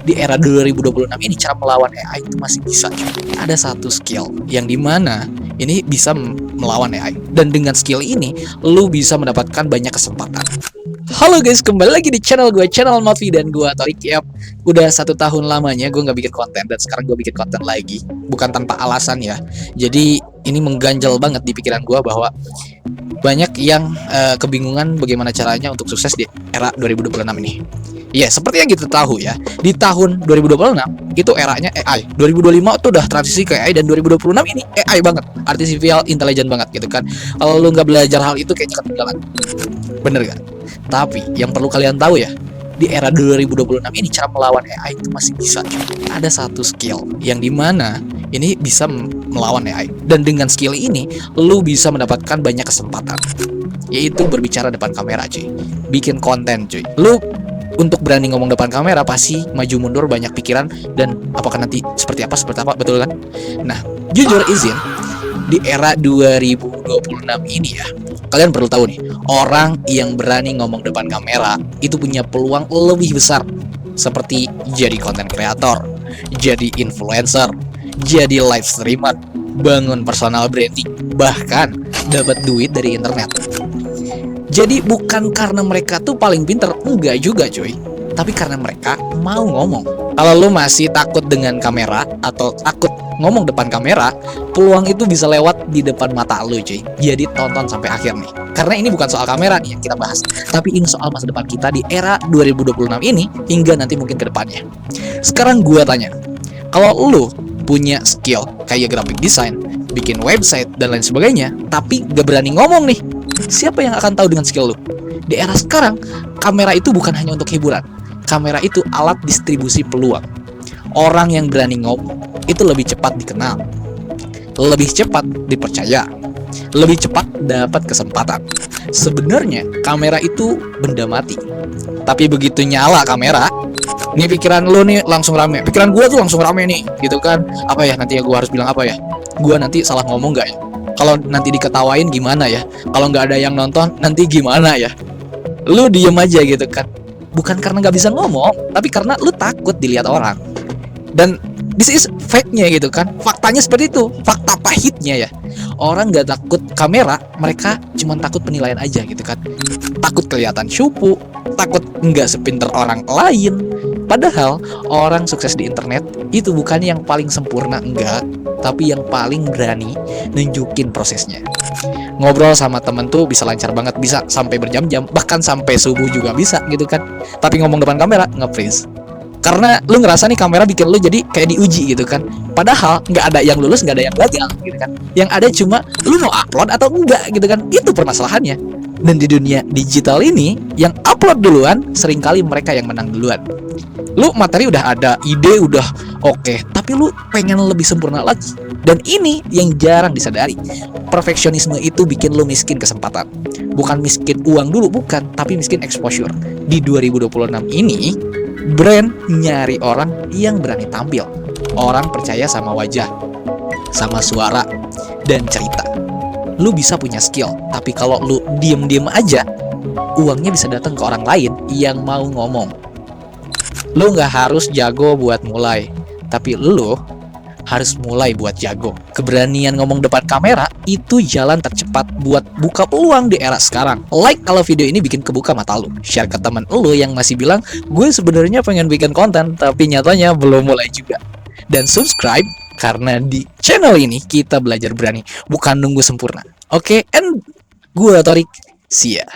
di era 2026 ini cara melawan AI itu masih bisa. Ada satu skill yang dimana ini bisa melawan AI, dan dengan skill ini lu bisa mendapatkan banyak kesempatan. Halo guys, kembali lagi di channel gue, channel Novi, dan gue Torik. Yap, udah 1 tahun lamanya gue nggak bikin konten, dan sekarang gue bikin konten lagi, bukan tanpa alasan ya. Jadi ini mengganjal banget di pikiran gue bahwa banyak yang kebingungan bagaimana caranya untuk sukses di era 2026 ini. Ya, seperti yang kita tahu ya, di tahun 2026 itu eranya AI. 2025 itu udah transisi ke AI, dan 2026 ini AI banget, artificial intelligence banget gitu kan. Kalau lu nggak belajar hal itu kayaknya ketinggalan. Bener gak? Tapi yang perlu kalian tahu ya, di era 2026 ini cara melawan AI itu masih bisa. Ada satu skill yang dimana ini bisa melawan AI, dan dengan skill ini lu bisa mendapatkan banyak kesempatan, yaitu berbicara depan kamera cuy, bikin konten cuy. Lu untuk berani ngomong depan kamera pasti maju mundur banyak pikiran, dan apakah nanti seperti apa, betul kan? Nah, jujur izin, di era 2026 ini ya, kalian perlu tahu nih, orang yang berani ngomong depan kamera itu punya peluang lebih besar, seperti jadi konten kreator, jadi influencer, jadi live streamer, bangun personal branding, bahkan dapat duit dari internet. Jadi bukan karena mereka tuh paling pinter, enggak juga cuy, tapi karena mereka mau ngomong. Kalau lu masih takut dengan kamera atau takut ngomong depan kamera, peluang itu bisa lewat di depan mata lu cuy. Jadi tonton sampai akhir nih, karena ini bukan soal kamera nih yang kita bahas, tapi ini soal masa depan kita di era 2026 ini hingga nanti mungkin ke depannya. Sekarang gua tanya, kalau lu punya skill kayak graphic design, bikin website dan lain sebagainya, tapi gak berani ngomong nih, siapa yang akan tahu dengan skill lu? Di era sekarang, kamera itu bukan hanya untuk hiburan. Kamera itu alat distribusi peluang. Orang yang berani ngomong itu lebih cepat dikenal, lebih cepat dipercaya, lebih cepat dapat kesempatan. Sebenarnya kamera itu benda mati, tapi begitu nyala kamera, nih pikiran lu nih langsung rame. Pikiran gua tuh langsung rame nih, gitu kan? Apa ya nanti ya, gua harus bilang apa ya? Gua nanti salah ngomong gak ya? Kalau nanti diketawain gimana ya? Kalau nggak ada yang nonton nanti gimana ya? Lu diem aja gitu kan? Bukan karena nggak bisa ngomong, tapi karena lu takut dilihat orang. Dan this is fact-nya gitu kan? Faktanya seperti itu, fakta pahitnya ya. Orang nggak takut kamera, mereka cuma takut penilaian aja gitu kan? Takut kelihatan cupu, takut nggak sepinter orang lain. Padahal orang sukses di internet itu bukan yang paling sempurna, enggak, tapi yang paling berani nunjukin prosesnya. Ngobrol sama temen tuh bisa lancar banget, bisa sampai berjam-jam, bahkan sampai subuh juga bisa gitu kan. Tapi ngomong depan kamera nge-freeze. Karena lu ngerasa nih kamera bikin lu jadi kayak diuji gitu kan. Padahal nggak ada yang lulus, nggak ada yang gagal gitu kan. Yang ada cuma lu mau upload atau enggak gitu kan. Itu permasalahannya. Dan di dunia digital ini, yang upload duluan seringkali mereka yang menang duluan. Lu materi udah ada, ide udah oke, tapi lu pengen lebih sempurna lagi. Dan ini yang jarang disadari. Perfeksionisme itu bikin lu miskin kesempatan. Bukan miskin uang dulu, bukan, tapi miskin exposure. Di 2026 ini, brand nyari orang yang berani tampil. Orang percaya sama wajah, sama suara, dan cerita. Lu bisa punya skill, tapi kalau lu diem-diem aja, uangnya bisa datang ke orang lain yang mau ngomong. Lu nggak harus jago buat mulai, tapi lu harus mulai buat jago. Keberanian ngomong depan kamera itu jalan tercepat buat buka peluang di era sekarang. Like kalau video ini bikin kebuka mata lu. Share ke teman lu yang masih bilang, gue sebenarnya pengen bikin konten, tapi nyatanya belum mulai juga. Dan subscribe, karena di channel ini kita belajar berani, bukan nunggu sempurna. Oke, and gue Torik, see ya.